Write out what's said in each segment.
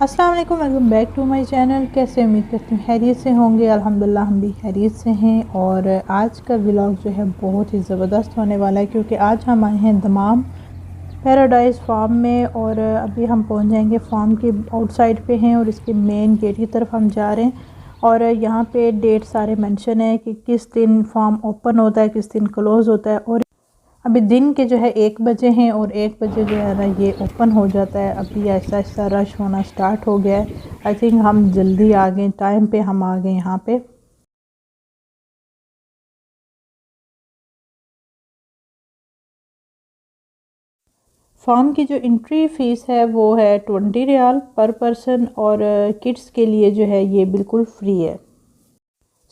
अस्सलाम वालेकुम, welcome back to my channel. कैसे उम्मीद करती हूँ खैरियत से होंगे। अल्हम्दुलिल्लाह हम भी खैरियत से हैं। और आज का व्लॉग जो है बहुत ही ज़बरदस्त होने वाला है, क्योंकि आज हम आए हैं दमाम पैराडाइज़ फार्म में। और अभी हम पहुँच जाएंगे, फार्म के आउटसाइड पे हैं और इसके मेन गेट की तरफ हम जा रहे हैं। और यहाँ पे डेट सारे मेंशन है कि किस दिन फार्म ओपन होता है, किस दिन क्लोज़ होता है। और अभी दिन के जो है 1 बजे हैं और 1 बजे जो है ना ये ओपन हो जाता है। अभी ऐसा ऐसा रश होना स्टार्ट हो गया है। आई थिंक हम जल्दी आ गए, टाइम पे हम आ गए यहाँ पे। फार्म की जो एंट्री फ़ीस है वो है 20 रियाल पर पर्सन। और किड्स के लिए जो है ये बिल्कुल फ्री है।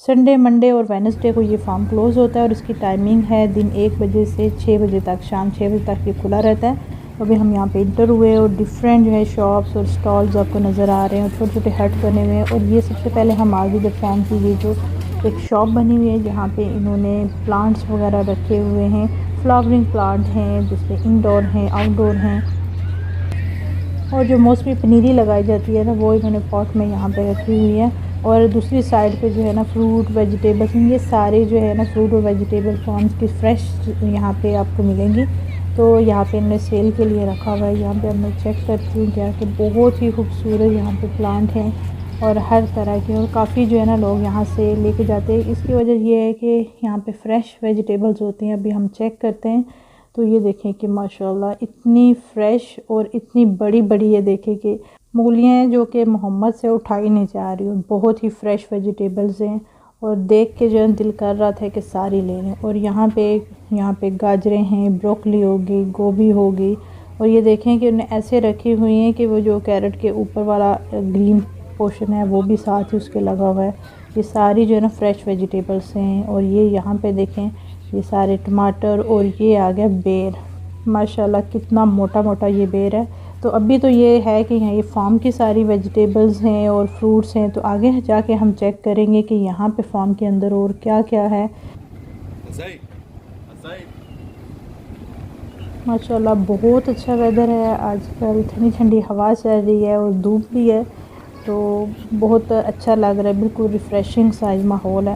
संडे, मंडे और वेडनेसडे को ये फार्म क्लोज़ होता है और इसकी टाइमिंग है दिन 1 बजे से 6 बजे तक, शाम 6 बजे तक ये खुला रहता है। तो अभी हम यहाँ पे इंटर हुए और डिफरेंट जो है शॉप्स और स्टॉल्स आपको नज़र आ रहे हैं और छोटे छोटे हट बने हुए हैं। और ये सबसे पहले हम आगे जब फार्म की ये जो एक शॉप बनी हुई है जहाँ पे इन्होंने प्लांट्स वगैरह रखे हुए हैं। फ्लावरिंग प्लांट हैं जिसमें इंडोर हैं, आउटडोर हैं। और जो मौसमी पनीरी लगाई जाती है ना वो इन्होंने पॉट में यहाँ पे रखी हुई है। और दूसरी साइड पे जो है ना फ्रूट वेजिटेबल्स, ये सारे जो है ना फ्रूट और वेजिटेबल फार्म्स की फ़्रेश यहाँ पे आपको मिलेंगी। तो यहाँ पे इन्होंने सेल के लिए रखा हुआ है। यहाँ पे अब मैं चेक करती हूँ क्या कि बहुत ही खूबसूरत यहाँ पे प्लांट हैं और हर तरह के। और काफ़ी जो है ना लोग यहाँ से लेके जाते हैं। इसकी वजह ये है कि यहाँ पे फ़्रेश वेजिटेबल्स होती हैं। अभी हम चेक करते हैं तो ये देखें कि माशाल्लाह इतनी फ़्रेश और इतनी बड़ी बड़ी, ये देखें कि मूलियाँ हैं जो कि मोहम्मद से उठाई नहीं जा रही। और बहुत ही फ़्रेश वेजिटेबल्स हैं और देख के जो है दिल कर रहा था कि सारी ले लें। और यहाँ पे गाजरें हैं, ब्रोकली होगी, गोभी होगी। और ये देखें कि उन्हें ऐसे रखी हुई हैं कि वो जो कैरेट के ऊपर वाला ग्रीन पोर्शन है वो भी साथ ही उसके लगा हुआ है। ये सारी जो है ना फ्रेश वेजिटेबल्स हैं। और ये यहाँ पे देखें, ये सारे टमाटर। और ये आ गया बेर, माशाल्लाह कितना मोटा मोटा ये बेर है। तो अभी तो ये है कि यहाँ ये फार्म की सारी वेजिटेबल्स हैं और फ्रूट्स हैं। तो आगे जाके हम चेक करेंगे कि यहाँ पे फार्म के अंदर और क्या क्या है। माशाल्लाह बहुत अच्छा वेदर है आजकल, ठंडी ठंडी हवा चल रही है और धूप भी है। तो बहुत अच्छा लग रहा है, बिल्कुल रिफ़्रेशिंग सा माहौल है।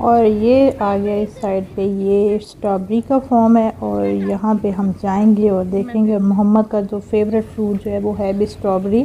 और ये आ गया इस साइड पे, ये स्ट्रॉबेरी का फॉर्म है। और यहाँ पे हम जाएंगे और देखेंगे। मोहम्मद का जो फेवरेट फ्रूट जो है वो है भी स्ट्रॉबेरी।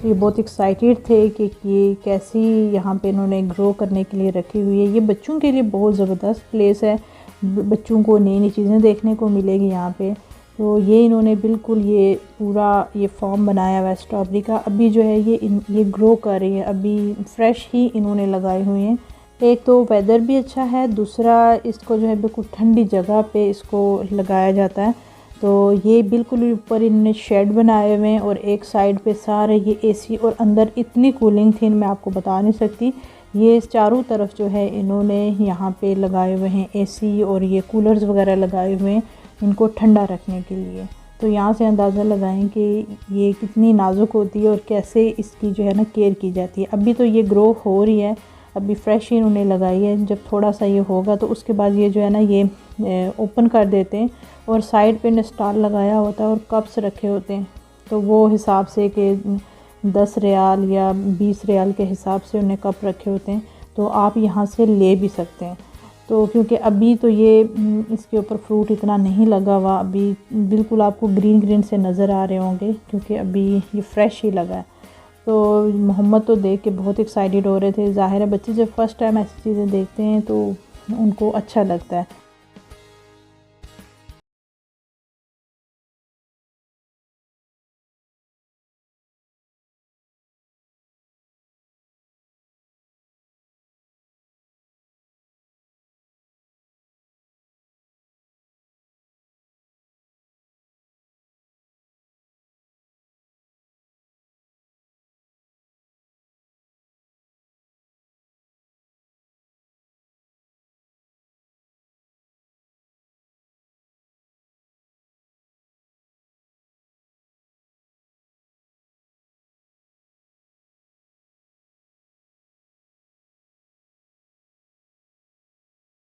तो ये बहुत एक्साइटेड थे कि ये कैसी यहाँ पे इन्होंने ग्रो करने के लिए रखी हुई है। ये बच्चों के लिए बहुत ज़बरदस्त प्लेस है। बच्चों को नई नई चीज़ें देखने को मिलेगी यहाँ पे। तो ये इन्होंने बिल्कुल ये पूरा ये फॉर्म बनाया हुआ है स्ट्रॉबेरी का। अभी जो है ये ग्रो कर रही है, अभी फ्रेश ही इन्होंने लगाए हुए हैं। एक तो वेदर भी अच्छा है, दूसरा इसको जो है बिल्कुल ठंडी जगह पे इसको लगाया जाता है। तो ये बिल्कुल ऊपर इन्होंने शेड बनाए हुए हैं और एक साइड पे सारे ये एसी। और अंदर इतनी कूलिंग थी मैं आपको बता नहीं सकती। ये चारों तरफ जो है इन्होंने यहाँ पे लगाए हुए हैं एसी और ये कूलर्स वगैरह लगाए हुए हैं इनको ठंडा रखने के लिए। तो यहाँ से अंदाज़ा लगाएं कि ये कितनी नाजुक होती है और कैसे इसकी जो है ना केयर की जाती है। अभी तो ये ग्रो हो रही है, अभी फ्रेश ही इन्होंने लगाई है। जब थोड़ा सा ये होगा तो उसके बाद ये जो है ना ये ओपन कर देते हैं। और साइड पे ने स्टार लगाया होता है और कप्स रखे होते हैं। तो वो हिसाब से कि 10 रियाल या 20 रियाल के हिसाब से उन्हें कप रखे होते हैं। तो आप यहाँ से ले भी सकते हैं। तो क्योंकि अभी तो ये इसके ऊपर फ्रूट इतना नहीं लगा हुआ, अभी बिल्कुल आपको ग्रीन ग्रीन से नज़र आ रहे होंगे क्योंकि अभी ये फ्रेश ही लगा है। तो मोहम्मद तो देख के बहुत एक्साइटेड हो रहे थे। ज़ाहिर है बच्चे जब फर्स्ट टाइम ऐसी चीज़ें देखते हैं तो उनको अच्छा लगता है।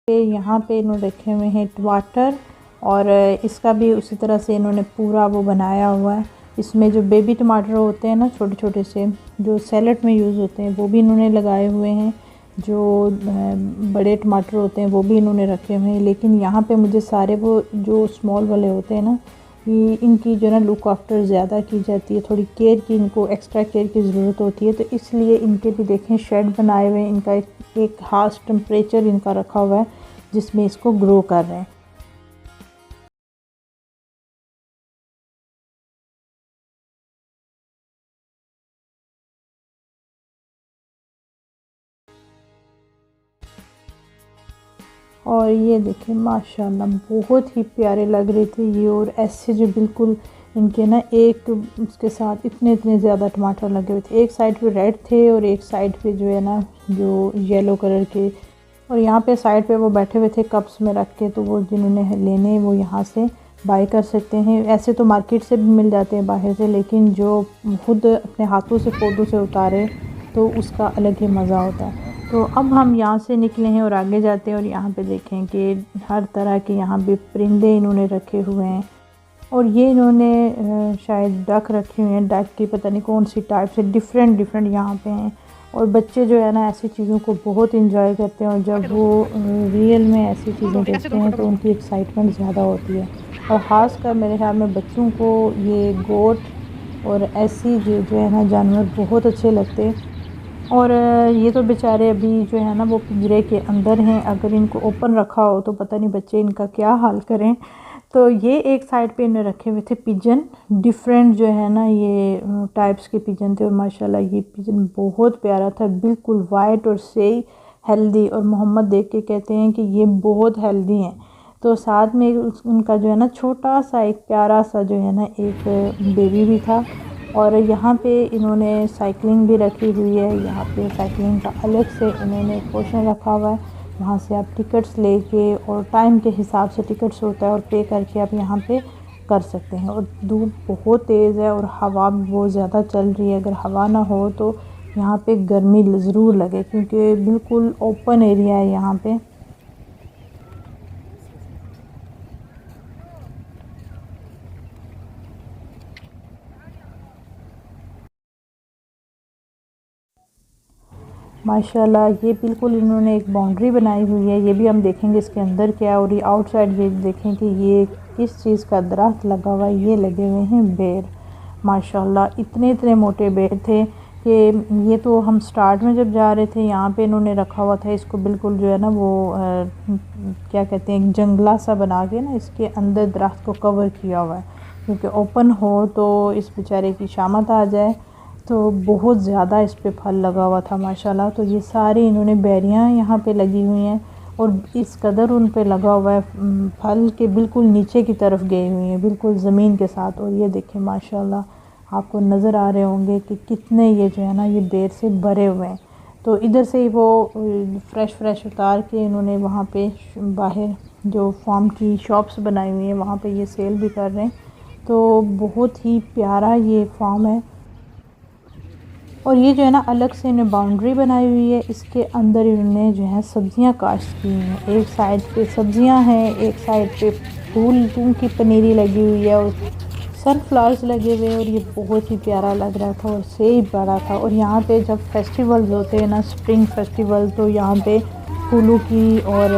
यहाँ पे इन्होंने रखे हुए हैं टमाटर और इसका भी उसी तरह से इन्होंने पूरा वो बनाया हुआ है। इसमें जो बेबी टमाटर होते हैं ना, छोटे छोटे से जो सैलड में यूज़ होते हैं, वो भी इन्होंने लगाए हुए हैं। जो बड़े टमाटर होते हैं वो भी इन्होंने रखे हुए हैं। लेकिन यहाँ पे मुझे सारे वो जो स्मॉल वाले होते हैं ना, ये इनकी जो ना लुक आफ्टर ज़्यादा की जाती है, थोड़ी केयर की, इनको एक्स्ट्रा केयर की ज़रूरत होती है। तो इसलिए इनके भी देखें शेड बनाए हुए हैं। इनका एक खास टेम्परेचर इनका रखा हुआ है जिसमें इसको ग्रो कर रहे हैं। और ये देखें माशाल्लाह बहुत ही प्यारे लग रहे थे ये। और ऐसे जो बिल्कुल इनके ना एक उसके साथ इतने इतने ज़्यादा टमाटर लगे हुए थे। एक साइड पे रेड थे और एक साइड पे जो है ना जो येलो कलर के। और यहाँ पे साइड पे वो बैठे हुए थे कप्स में रख के, तो वो जिन्होंने लेने वो यहाँ से बाय कर सकते हैं। ऐसे तो मार्केट से भी मिल जाते हैं बाहर से, लेकिन जो खुद अपने हाथों से पौधों से उतारे तो उसका अलग ही मज़ा होता है। तो अब हम यहाँ से निकले हैं और आगे जाते हैं। और यहाँ पे देखें कि हर तरह के यहाँ पे परिंदे इन्होंने रखे हुए हैं। और ये इन्होंने शायद डक रखी हुई हैं, डक की पता नहीं कौन सी टाइप से डिफरेंट डिफरेंट यहाँ पे हैं। और बच्चे जो है ना ऐसी चीज़ों को बहुत इंजॉय करते हैं, और जब वो रियल में ऐसी चीज़ें देखते हैं तो उनकी एक्साइटमेंट ज़्यादा होती है। और ख़ास कर मेरे ख्याल में बच्चों को ये गोट और ऐसी जो है ना जानवर बहुत अच्छे लगते हैं। और ये तो बेचारे अभी जो है ना वो पिंजरे के अंदर हैं। अगर इनको ओपन रखा हो तो पता नहीं बच्चे इनका क्या हाल करें। तो ये एक साइड पे इन्हें रखे हुए थे पिजन, डिफरेंट जो है ना ये टाइप्स के पिजन थे। और माशाल्लाह ये पिजन बहुत प्यारा था, बिल्कुल वाइट और सही हेल्दी। और मोहम्मद देख के कहते हैं कि ये बहुत हेल्दी हैं। तो साथ में उनका जो है ना छोटा सा एक प्यारा सा जो है ना एक बेबी भी था। और यहाँ पे इन्होंने साइकिलिंग भी रखी हुई है। यहाँ पे साइकिलिंग का अलग से इन्होंने पोर्शन रखा हुआ है। वहाँ से आप टिकट्स लेके और टाइम के हिसाब से टिकट्स होता है और पे करके आप यहाँ पे कर सकते हैं। और धूप बहुत तेज़ है और हवा भी बहुत ज़्यादा चल रही है। अगर हवा ना हो तो यहाँ पे गर्मी ज़रूर लगे, क्योंकि बिल्कुल ओपन एरिया है यहाँ पे। माशाल्लाह ये बिल्कुल इन्होंने एक बाउंड्री बनाई हुई है। ये भी हम देखेंगे इसके अंदर क्या है। और ये आउटसाइड ये देखें कि ये किस चीज़ का दरख्त लगा हुआ है। ये लगे हुए हैं बेर। माशाल्लाह इतने इतने मोटे बेर थे कि ये तो हम स्टार्ट में जब जा रहे थे यहाँ पे इन्होंने रखा हुआ था इसको, बिल्कुल जो है ना वो क्या कहते हैं, एक जंगला सा बना के ना इसके अंदर दरख्त को कवर किया हुआ है, क्योंकि ओपन हो तो इस बेचारे की शामत आ जाए। तो बहुत ज़्यादा इस पे फल लगा हुआ था माशाल्लाह। तो ये सारी इन्होंने बेरियां यहाँ पे लगी हुई हैं और इस कदर उन पे लगा हुआ है फल के बिल्कुल नीचे की तरफ गए हुए हैं, बिल्कुल ज़मीन के साथ। और ये देखें माशाल्लाह आपको नज़र आ रहे होंगे कि कितने ये जो है ना ये बेर से भरे हुए हैं। तो इधर से ही वो फ्रेश उतार के इन्होंने वहाँ पे बाहर जो फार्म की शॉप्स बनाई हुई हैं वहाँ पे ये सेल भी कर रहे हैं। तो बहुत ही प्यारा ये फार्म है। और ये जो है ना अलग से इन्हें बाउंड्री बनाई हुई है, इसके अंदर इन्होंने जो है सब्जियां काश्त की हैं। एक साइड पे सब्जियां हैं, एक साइड पे फूल की पनीरी लगी हुई है और सनफ्लावर्स लगे हुए हैं। और ये बहुत ही प्यारा लग रहा था और सही बड़ा था। और यहाँ पे जब फेस्टिवल्स होते हैं ना, स्प्रिंग फेस्टिवल, तो यहाँ पे फूलों की और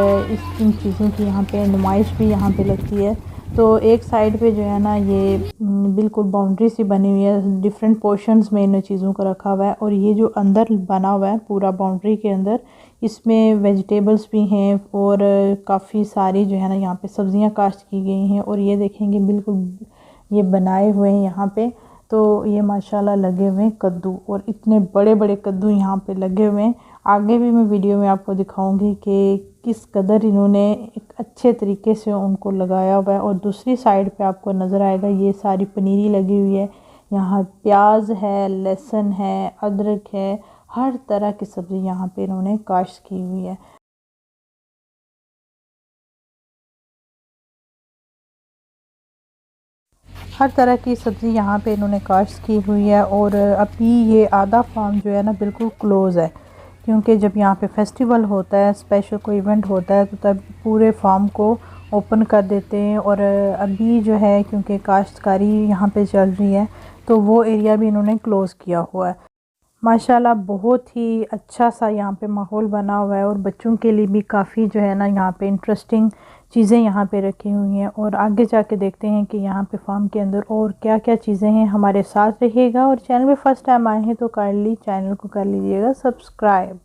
इन चीज़ों की यहाँ पे नुमाइश भी यहाँ पे लगती है। तो एक साइड पे जो है ना ये बिल्कुल बाउंड्री सी बनी हुई है, डिफरेंट पोर्शंस में इन चीज़ों को रखा हुआ है। और ये जो अंदर बना हुआ है पूरा बाउंड्री के अंदर, इसमें वेजिटेबल्स भी हैं और काफ़ी सारी जो है ना यहाँ पे सब्जियां काश्त की गई हैं। और ये देखेंगे बिल्कुल ये बनाए हुए हैं यहाँ पे। तो ये माशाल्लाह लगे हुए हैं कद्दू, और इतने बड़े बड़े कद्दू यहाँ पे लगे हुए हैं। आगे भी मैं वीडियो में आपको दिखाऊंगी कि किस कदर इन्होंने एक अच्छे तरीके से उनको लगाया हुआ है। और दूसरी साइड पे आपको नज़र आएगा ये सारी पनीरी लगी हुई है। यहाँ प्याज है, लहसुन है, अदरक है, हर तरह की सब्ज़ी यहाँ पे इन्होंने काश्त की हुई है। हर तरह की सब्ज़ी यहाँ पे इन्होंने काश्त की हुई है। और अभी ये आधा फार्म जो है ना बिल्कुल क्लोज़ है, क्योंकि जब यहाँ पे फेस्टिवल होता है, स्पेशल कोई इवेंट होता है, तो तब पूरे फार्म को ओपन कर देते हैं। और अभी जो है क्योंकि काश्तकारी यहाँ पे चल रही है, तो वो एरिया भी इन्होंने क्लोज़ किया हुआ है। माशाल्लाह बहुत ही अच्छा सा यहाँ पे माहौल बना हुआ है, और बच्चों के लिए भी काफ़ी जो है ना यहाँ पे इंटरेस्टिंग चीज़ें यहाँ पे रखी हुई हैं। और आगे जाके देखते हैं कि यहाँ पे फार्म के अंदर और क्या क्या चीज़ें हैं। हमारे साथ रहिएगा, और चैनल पे फर्स्ट टाइम आए हैं तो काइंडली चैनल को कर लीजिएगा सब्सक्राइब।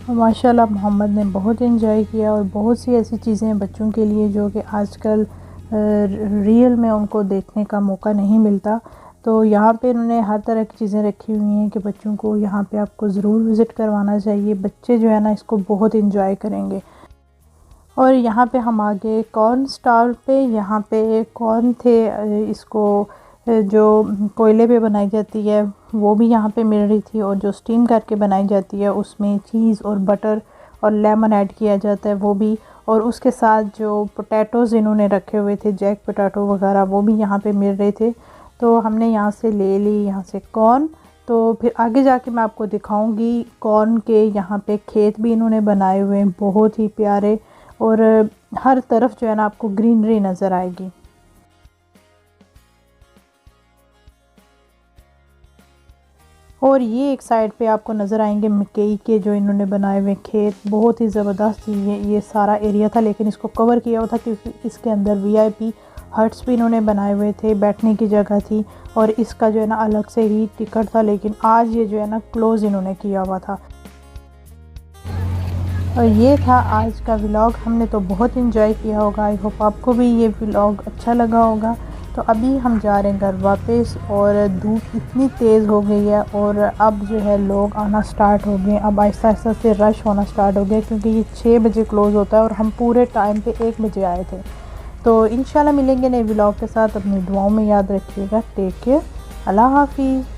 माशाल्लाह मोहम्मद ने बहुत एंजॉय किया और बहुत सी ऐसी चीज़ें हैं बच्चों के लिए जो कि आजकल रियल में उनको देखने का मौका नहीं मिलता। तो यहाँ पे इन्होंने हर तरह की चीज़ें रखी हुई हैं कि बच्चों को यहाँ पे आपको ज़रूर विज़िट करवाना चाहिए। बच्चे जो है ना इसको बहुत एंजॉय करेंगे। और यहाँ पे हम आ गए कॉर्न स्टॉल पे। यहाँ पे कॉर्न थे, इसको जो कोयले पे बनाई जाती है वो भी यहाँ पे मिल रही थी, और जो स्टीम करके बनाई जाती है उसमें चीज़ और बटर और लेमन ऐड किया जाता है वो भी। और उसके साथ जो पोटैटोज़ इन्होंने रखे हुए थे, जैक पोटैटो वगैरह, वो भी यहाँ पे मिल रहे थे। तो हमने यहाँ से ले ली यहाँ से कॉर्न। तो फिर आगे जाके मैं आपको दिखाऊंगी कॉर्न के यहाँ पे खेत भी इन्होंने बनाए हुए हैं बहुत ही प्यारे, और हर तरफ जो है ना आपको ग्रीनरी नज़र आएगी। और ये एक साइड पे आपको नज़र आएंगे मकई के जो इन्होंने बनाए हुए खेत, बहुत ही ज़बरदस्त ये सारा एरिया था, लेकिन इसको कवर किया हुआ था क्योंकि इसके अंदर वीआईपी हट्स भी इन्होंने बनाए हुए थे, बैठने की जगह थी, और इसका जो है ना अलग से ही टिकट था। लेकिन आज ये जो है ना क्लोज़ इन्होंने किया हुआ था। और ये था आज का व्लॉग। हमने तो बहुत इंजॉय किया होगा। आई होप आपको भी ये व्लॉग अच्छा लगा होगा। तो अभी हम जा रहे हैं घर वापस, और धूप इतनी तेज़ हो गई है और अब जो है लोग आना स्टार्ट हो गए। अब आहिस्ता आहिस्ता से रश होना स्टार्ट हो गया क्योंकि ये 6 बजे क्लोज़ होता है और हम पूरे टाइम पे 1 बजे आए थे। तो इंशाल्लाह मिलेंगे नए व्लॉग के साथ। अपनी दुआओं में याद रखिएगा। Take care. अल्लाह हाफिज़।